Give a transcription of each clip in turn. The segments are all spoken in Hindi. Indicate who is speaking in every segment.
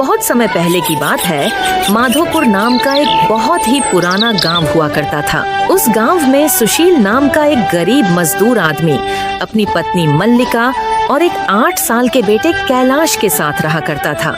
Speaker 1: बहुत समय पहले की बात है। माधोपुर नाम का एक बहुत ही पुराना गांव हुआ करता था। उस गांव में सुशील नाम का एक गरीब मजदूर आदमी अपनी पत्नी मल्लिका और एक 8 साल के बेटे कैलाश के साथ रहा करता था।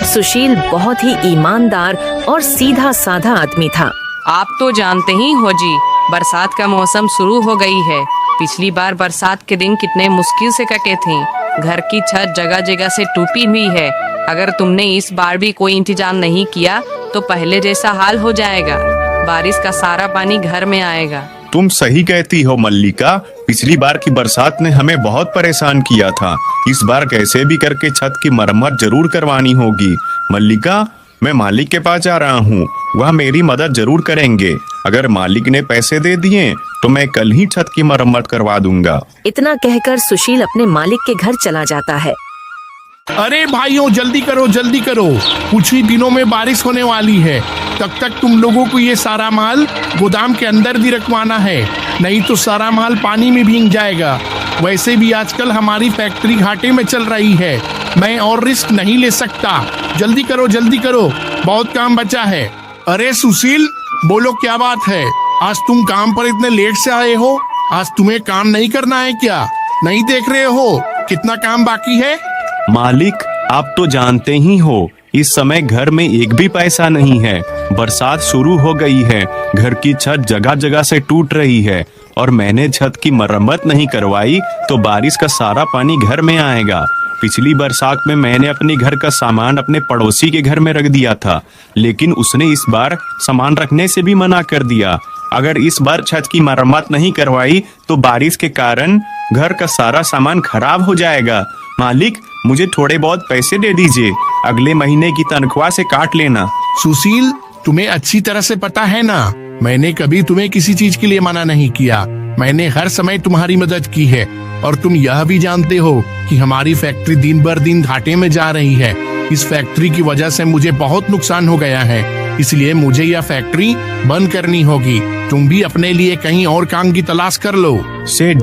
Speaker 1: सुशील बहुत ही ईमानदार और सीधा साधा आदमी था।
Speaker 2: आप तो जानते ही हो जी, बरसात का मौसम शुरू हो गई है। पिछली बार बरसात के दिन कितने मुश्किल से कटे थे। घर की छत जगह जगह से टूटी हुई है। अगर तुमने इस बार भी कोई इंतजाम नहीं किया तो पहले जैसा हाल हो जाएगा। बारिश का सारा पानी घर में आएगा।
Speaker 3: तुम सही कहती हो मल्लिका, पिछली बार की बरसात ने हमें बहुत परेशान किया था। इस बार कैसे भी करके छत की मरम्मत जरूर करवानी होगी। मल्लिका, मैं मालिक के पास जा रहा हूँ, वह मेरी मदद जरूर करेंगे। अगर मालिक ने पैसे दे दिए तो मैं कल ही छत की मरम्मत करवा दूंगा।
Speaker 1: इतना कहकर सुशील अपने मालिक के घर चला जाता है।
Speaker 4: अरे भाइयों, जल्दी करो जल्दी करो, कुछ ही दिनों में बारिश होने वाली है। तब तक तुम लोगों को ये सारा माल गोदाम के अंदर भी रखवाना है, नहीं तो सारा माल पानी में भीग जाएगा। वैसे भी आजकल हमारी फैक्ट्री घाटे में चल रही है, मैं और रिस्क नहीं ले सकता। जल्दी करो, बहुत काम बचा है। अरे सुशील, बोलो क्या बात है? आज तुम काम पर इतने लेट से आए हो? आज तुम्हें काम नहीं करना है क्या? नहीं देख रहे हो कितना काम बाकी है?
Speaker 3: मालिक, आप तो जानते ही हो, इस समय घर में एक भी पैसा नहीं है। बरसात शुरू हो गई है, घर की छत जगह जगह से टूट रही है और मैंने छत की मरम्मत नहीं करवाई तो बारिश का सारा पानी घर में आएगा। पिछली बरसात में मैंने अपने घर का सामान अपने पड़ोसी के घर में रख दिया था, लेकिन उसने इस बार सामान रखने से भी मना कर दिया। अगर इस बार छत की मरम्मत नहीं करवाई तो बारिश के कारण घर का सारा सामान खराब हो जाएगा। मालिक, मुझे थोड़े बहुत पैसे दे दीजिए, अगले महीने की तनख्वाह से काट लेना।
Speaker 4: सुशील, तुम्हें अच्छी तरह से पता है ना, मैंने कभी तुम्हें किसी चीज के लिए मना नहीं किया। मैंने हर समय तुम्हारी मदद की है और तुम यह भी जानते हो कि हमारी फैक्ट्री दिन बर दिन घाटे में जा रही है। इस फैक्ट्री की वजह से मुझे बहुत नुकसान हो गया है, इसलिए मुझे यह फैक्ट्री बंद करनी होगी। तुम भी अपने लिए कहीं और काम की तलाश कर लो।
Speaker 3: सेठ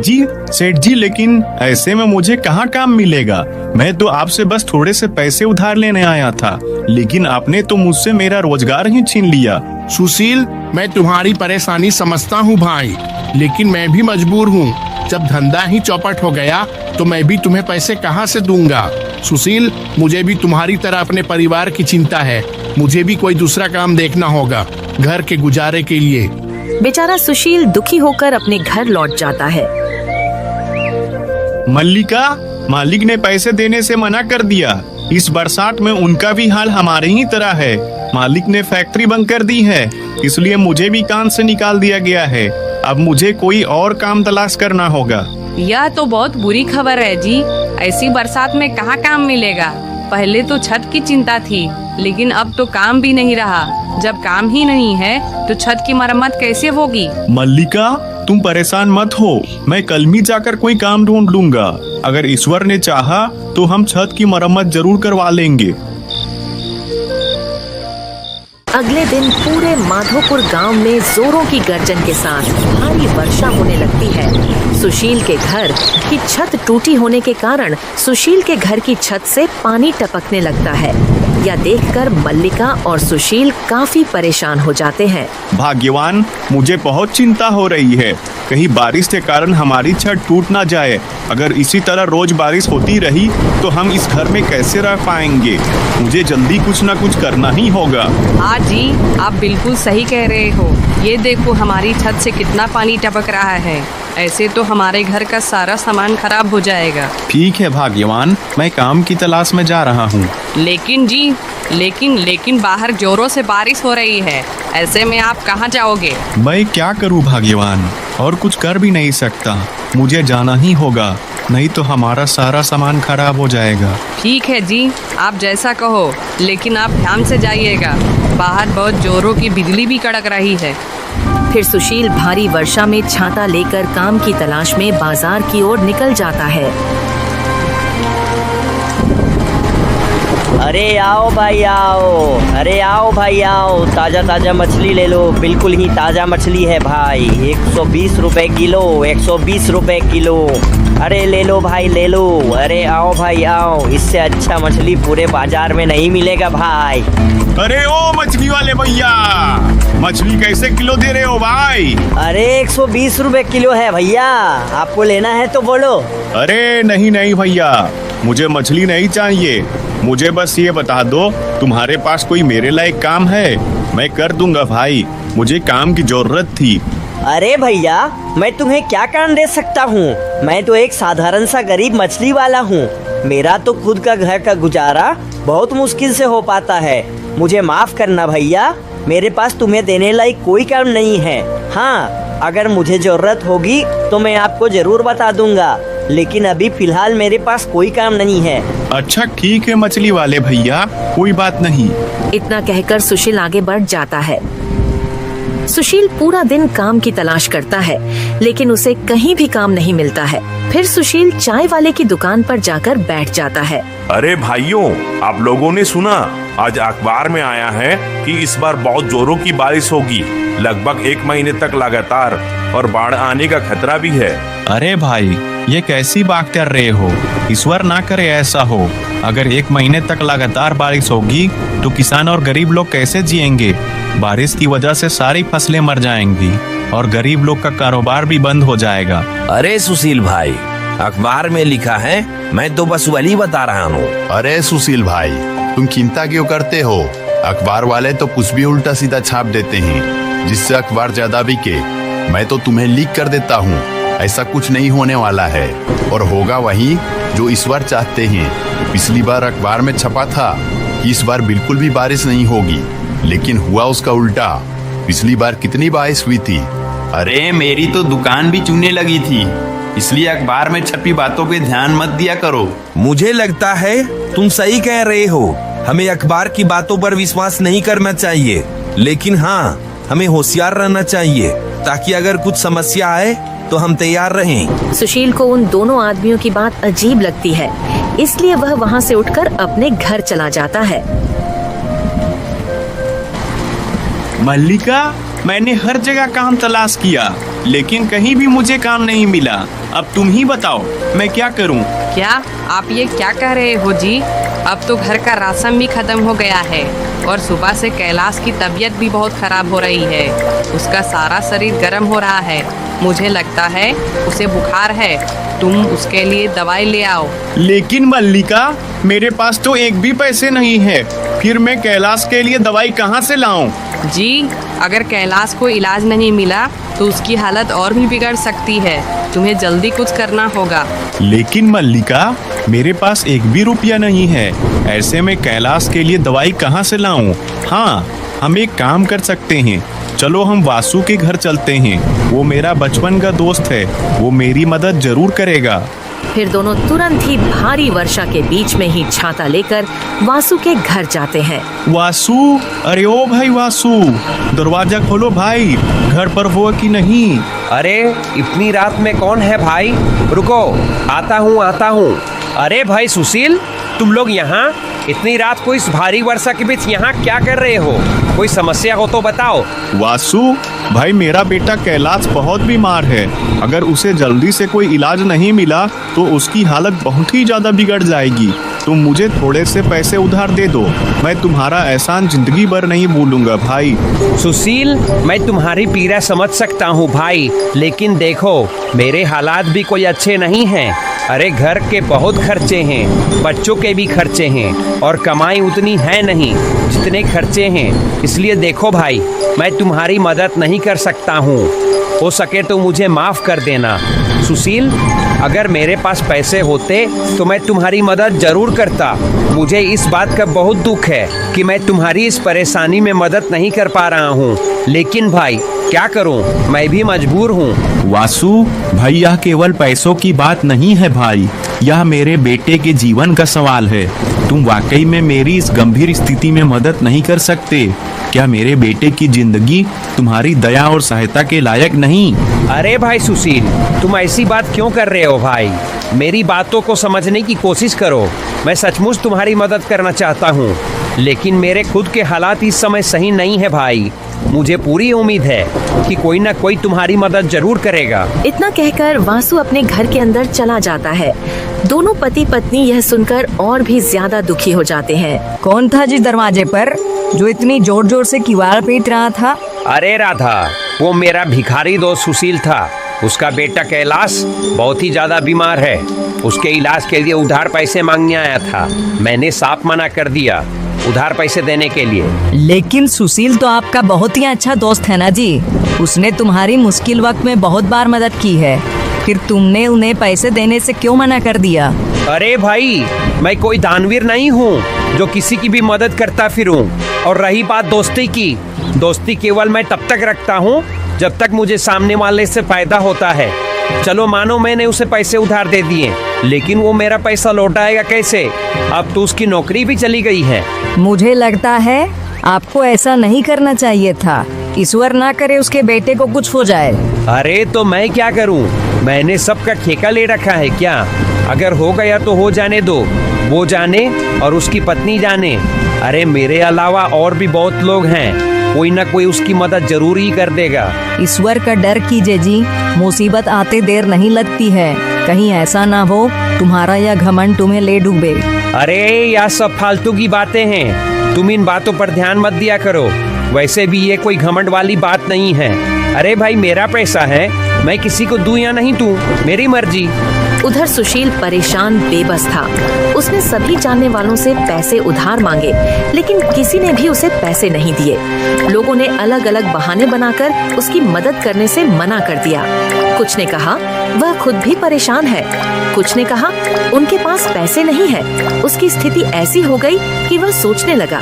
Speaker 3: जी, लेकिन ऐसे में मुझे कहाँ काम मिलेगा? मैं तो आपसे बस थोड़े से पैसे उधार लेने आया था, लेकिन आपने तो मुझसे मेरा रोजगार ही छीन लिया।
Speaker 4: सुशील, मैं तुम्हारी परेशानी समझता हूँ भाई, लेकिन मैं भी मजबूर हूँ। जब धंधा ही चौपट हो गया तो मैं भी तुम्हें पैसे कहाँ से दूंगा? सुशील, मुझे भी तुम्हारी तरह अपने परिवार की चिंता है। मुझे भी कोई दूसरा काम देखना होगा घर के गुजारे के लिए।
Speaker 1: बेचारा सुशील दुखी होकर अपने घर लौट जाता है।
Speaker 3: मल्लिका, मालिक ने पैसे देने से मना कर दिया। इस बरसात में उनका भी हाल हमारे ही तरह है। मालिक ने फैक्ट्री बंद कर दी है, इसलिए मुझे भी काम से निकाल दिया गया है। अब मुझे कोई और काम तलाश करना होगा।
Speaker 2: यह तो बहुत बुरी खबर है जी। ऐसी बरसात में कहाँ काम मिलेगा? पहले तो छत की चिंता थी, लेकिन अब तो काम भी नहीं रहा। जब काम ही नहीं है तो छत की मरम्मत कैसे होगी?
Speaker 3: मल्लिका, तुम परेशान मत हो, मैं कल ही जाकर कोई काम ढूंढ लूंगा। अगर ईश्वर ने चाहा तो हम छत की मरम्मत जरूर करवा लेंगे।
Speaker 1: अगले दिन पूरे माधोपुर गांव में जोरों की गर्जन के साथ भारी वर्षा होने लगती है। सुशील के घर की छत टूटी होने के कारण सुशील के घर की छत से पानी टपकने लगता है। यह देखकर मल्लिका और सुशील काफी परेशान हो जाते हैं।
Speaker 3: भाग्यवान, मुझे बहुत चिंता हो रही है, कहीं बारिश के कारण हमारी छत टूट ना जाए। अगर इसी तरह रोज बारिश होती रही तो हम इस घर में कैसे रह पाएंगे? मुझे जल्दी कुछ न कुछ करना ही होगा।
Speaker 2: हाँ जी, आप बिल्कुल सही कह रहे हो। ये देखो, हमारी छत से कितना पानी टपक रहा है। ऐसे तो हमारे घर का सारा सामान खराब हो जाएगा।
Speaker 3: ठीक है भाग्यवान, मैं काम की तलाश में जा रहा हूँ।
Speaker 2: लेकिन जी, लेकिन बाहर जोरों से बारिश हो रही है। ऐसे में आप कहाँ जाओगे?
Speaker 3: मैं क्या करूँ भाग्यवान, और कुछ कर भी नहीं सकता। मुझे जाना ही होगा, नहीं तो हमारा सारा सामान खराब हो जाएगा।
Speaker 2: ठीक है जी, आप जैसा कहो, लेकिन आप ध्यान से जाइएगा। बाहर बहुत जोरों की बिजली भी कड़क रही है।
Speaker 1: फिर सुशील भारी वर्षा में छाता लेकर काम की तलाश में बाजार की ओर निकल जाता है।
Speaker 5: अरे आओ भाई आओ, ताज़ा ताज़ा मछली ले लो, बिल्कुल ही ताज़ा मछली है भाई। 120 रुपए किलो, 120 रुपए किलो। अरे ले लो भाई ले लो। अरे आओ भाई आओ, इससे अच्छा मछली पूरे बाजार में नहीं मिलेगा भाई।
Speaker 3: अरे ओ मछली वाले भैया, मछली कैसे किलो दे रहे हो भाई?
Speaker 5: अरे 120 रुपए किलो है भैया, आपको लेना है तो बोलो।
Speaker 3: अरे नहीं नहीं भैया, मुझे मछली नहीं चाहिए। मुझे बस ये बता दो, तुम्हारे पास कोई मेरे लायक काम है? मैं कर दूंगा भाई, मुझे काम की जरूरत थी।
Speaker 5: अरे भैया, मैं तुम्हें क्या काम दे सकता हूँ? मैं तो एक साधारण सा गरीब मछली वाला हूँ। मेरा तो खुद का घर का गुजारा बहुत मुश्किल से हो पाता है। मुझे माफ करना भैया, मेरे पास तुम्हें देने लायक कोई काम नहीं है। हाँ, अगर मुझे जरूरत होगी तो मैं आपको जरूर बता दूंगा, लेकिन अभी फिलहाल मेरे पास कोई काम नहीं है।
Speaker 3: अच्छा ठीक है मछली वाले भैया, कोई बात नहीं।
Speaker 1: इतना कहकर सुशील आगे बढ़ जाता है। सुशील पूरा दिन काम की तलाश करता है, लेकिन उसे कहीं भी काम नहीं मिलता है। फिर सुशील चाय वाले की दुकान पर जाकर बैठ जाता है।
Speaker 6: अरे भाइयों, आप लोगों ने सुना? आज अखबार में आया है कि इस बार बहुत जोरों की बारिश होगी, लगभग 1 महीने तक लगातार, और बाढ़ आने का खतरा भी है।
Speaker 3: अरे भाई, ये कैसी बात कर रहे हो? ईश्वर ना करे ऐसा हो। अगर 1 महीने तक लगातार बारिश होगी तो किसान और गरीब लोग कैसे जिएंगे? बारिश की वजह से सारी फसलें मर जाएंगी और गरीब लोग का कारोबार भी बंद हो जाएगा।
Speaker 7: अरे सुशील भाई, अखबार में लिखा है, मैं तो बस वही बता रहा हूँ।
Speaker 8: अरे सुशील भाई, तुम चिंता क्यों करते हो? अखबार वाले तो कुछ भी उल्टा सीधा छाप देते हैं, जिससे अखबार ज्यादा बिके। मैं तो तुम्हें लीक कर देता हूँ, ऐसा कुछ नहीं होने वाला है, और होगा वही जो ईश्वर चाहते हैं। पिछली बार अखबार में छपा था कि इस बार बिल्कुल भी बारिश नहीं होगी, लेकिन हुआ उसका उल्टा। पिछली बार कितनी बारिश हुई थी।
Speaker 9: अरे मेरी तो दुकान भी चूने लगी थी, इसलिए अखबार में छपी बातों पे ध्यान मत दिया करो।
Speaker 7: मुझे लगता है तुम सही कह रहे हो, हमें अखबार की बातों पर विश्वास नहीं करना चाहिए, लेकिन हाँ, हमें होशियार रहना चाहिए ताकि अगर कुछ समस्या आए तो हम तैयार रहें।
Speaker 1: सुशील को उन दोनों आदमियों की बात अजीब लगती है, इसलिए वह वहाँ से उठकर अपने घर चला जाता है।
Speaker 3: मल्लिका, मैंने हर जगह काम तलाश किया, लेकिन कहीं भी मुझे काम नहीं मिला। अब तुम ही बताओ, मैं क्या करूं?
Speaker 2: क्या आप ये क्या कह रहे हो जी? अब तो घर का राशन भी खत्म हो गया है, और सुबह से कैलाश की तबीयत भी बहुत खराब हो रही है। उसका सारा शरीर गर्म हो रहा है, मुझे लगता है उसे बुखार है। तुम उसके लिए दवाई ले आओ।
Speaker 3: लेकिन मल्लिका, मेरे पास तो एक भी पैसे नहीं है, फिर मैं कैलाश के लिए दवाई कहाँ से लाऊं?
Speaker 2: जी, अगर कैलाश को इलाज नहीं मिला तो उसकी हालत और भी बिगड़ सकती है। तुम्हें जल्दी कुछ करना होगा।
Speaker 3: लेकिन मल्लिका, मेरे पास एक भी रुपया नहीं है, ऐसे में कैलाश के लिए दवाई कहाँ से लाऊं? हाँ, हम एक काम कर सकते हैं, चलो हम वासु के घर चलते हैं। वो मेरा बचपन का दोस्त है, वो मेरी मदद जरूर करेगा।
Speaker 1: फिर दोनों तुरंत ही भारी वर्षा के बीच में ही छाता लेकर वासु के घर जाते हैं।
Speaker 3: वासु, अरे ओ भाई वासु, दरवाजा खोलो भाई, घर पर हो कि नहीं?
Speaker 10: अरे इतनी रात में कौन है भाई? रुको, आता हूँ। अरे भाई सुशील, तुम लोग यहाँ इतनी रात को इस भारी वर्षा के बीच यहाँ क्या कर रहे हो? कोई समस्या हो तो बताओ।
Speaker 3: वासु भाई, मेरा बेटा कैलाश बहुत बीमार है, अगर उसे जल्दी से कोई इलाज नहीं मिला तो उसकी हालत बहुत ही ज्यादा बिगड़ जाएगी। तुम मुझे थोड़े से पैसे उधार दे दो, मैं तुम्हारा एहसान जिंदगी भर नहीं भूलूंगा भाई।
Speaker 10: सुशील, मैं तुम्हारी पीड़ा समझ सकता हूँ भाई, लेकिन देखो मेरे हालात भी कोई अच्छे नहीं हैं। अरे घर के बहुत खर्चे हैं, बच्चों के भी खर्चे हैं, और कमाई उतनी है नहीं जितने खर्चे हैं। इसलिए देखो भाई, मैं तुम्हारी मदद नहीं कर सकता हूँ, हो सके तो मुझे माफ़ कर देना। सुशील, अगर मेरे पास पैसे होते तो मैं तुम्हारी मदद जरूर करता। मुझे इस बात का बहुत दुख है कि मैं तुम्हारी इस परेशानी में मदद नहीं कर पा रहा हूँ, लेकिन भाई क्या करूँ, मैं भी मजबूर हूँ।
Speaker 3: वासु भाई, यह केवल पैसों की बात नहीं है भाई, यह मेरे बेटे के जीवन का सवाल है। तुम वाकई में मेरी इस गंभीर स्थिति में मदद नहीं कर सकते? क्या मेरे बेटे की जिंदगी तुम्हारी दया और सहायता के लायक नहीं?
Speaker 10: अरे भाई सुशील, तुम ऐसी बात क्यों कर रहे हो भाई? मेरी बातों को समझने की कोशिश करो। मैं सचमुच तुम्हारी मदद करना चाहता हूँ, लेकिन मेरे खुद के हालात इस समय सही नहीं है भाई। मुझे पूरी उम्मीद है कि कोई ना कोई तुम्हारी मदद जरूर करेगा।
Speaker 1: इतना कहकर वासु अपने घर के अंदर चला जाता है। दोनों पति पत्नी यह सुनकर और भी ज्यादा दुखी हो जाते हैं।
Speaker 11: कौन था जिस दरवाजे पर जो इतनी जोर जोर से किवाड़ पीट रहा था?
Speaker 10: अरे राधा, वो मेरा भिखारी दोस्त सुशील था। उसका बेटा कैलाश बहुत ही ज्यादा बीमार है। उसके इलाज के लिए उधार पैसे मांगने आया था। मैंने साफ मना कर दिया उधार पैसे देने के लिए।
Speaker 11: लेकिन सुशील तो आपका बहुत ही अच्छा दोस्त है ना जी। उसने तुम्हारी मुश्किल वक्त में बहुत बार मदद की है, फिर तुमने उन्हें पैसे देने से क्यों मना कर दिया?
Speaker 10: अरे भाई, मैं कोई दानवीर नहीं हूँ जो किसी की भी मदद करता फिरूं। और रही बात दोस्ती की, दोस्ती केवल मैं तब तक रखता हूँ जब तक मुझे सामने वाले से फायदा होता है। चलो मानो मैंने उसे पैसे उधार दे दिए, लेकिन वो मेरा पैसा लौटाएगा कैसे? अब तो उसकी नौकरी भी चली गई है।
Speaker 11: मुझे लगता है आपको ऐसा नहीं करना चाहिए था। ईश्वर ना करे उसके बेटे को कुछ हो जाए।
Speaker 10: अरे तो मैं क्या करूं? मैंने सबका ठेका ले रखा है क्या? अगर हो गया तो हो जाने दो, वो जाने और उसकी पत्नी जाने। अरे मेरे अलावा और भी बहुत लोग हैं, कोई ना कोई उसकी मदद जरूर ही कर देगा।
Speaker 11: ईश्वर का डर कीजिए जी, मुसीबत आते देर नहीं लगती है। कहीं ऐसा ना हो तुम्हारा यह घमंड तुम्हें ले डूबे।
Speaker 10: अरे यह सब फालतू की बातें हैं, तुम इन बातों पर ध्यान मत दिया करो। वैसे भी ये कोई घमंड वाली बात नहीं है। अरे भाई, मेरा पैसा है, मैं किसी को दूं या नहीं दूं, मेरी मर्जी।
Speaker 1: उधर सुशील परेशान बेबस था। उसने सभी जानने वालों से पैसे उधार मांगे, लेकिन किसी ने भी उसे पैसे नहीं दिए। लोगों ने अलग अलग बहाने बनाकर उसकी मदद करने से मना कर दिया। कुछ ने कहा वह खुद भी परेशान है, कुछ ने कहा उनके पास पैसे नहीं है। उसकी स्थिति ऐसी हो गई कि वह सोचने लगा,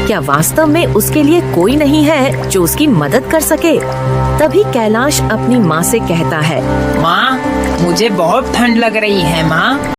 Speaker 1: क्या वास्तव में उसके लिए कोई नहीं है जो उसकी मदद कर सके? तभी कैलाश अपनी माँ से कहता है,
Speaker 12: माँ, मुझे बहुत ठंड लग रही है माँ।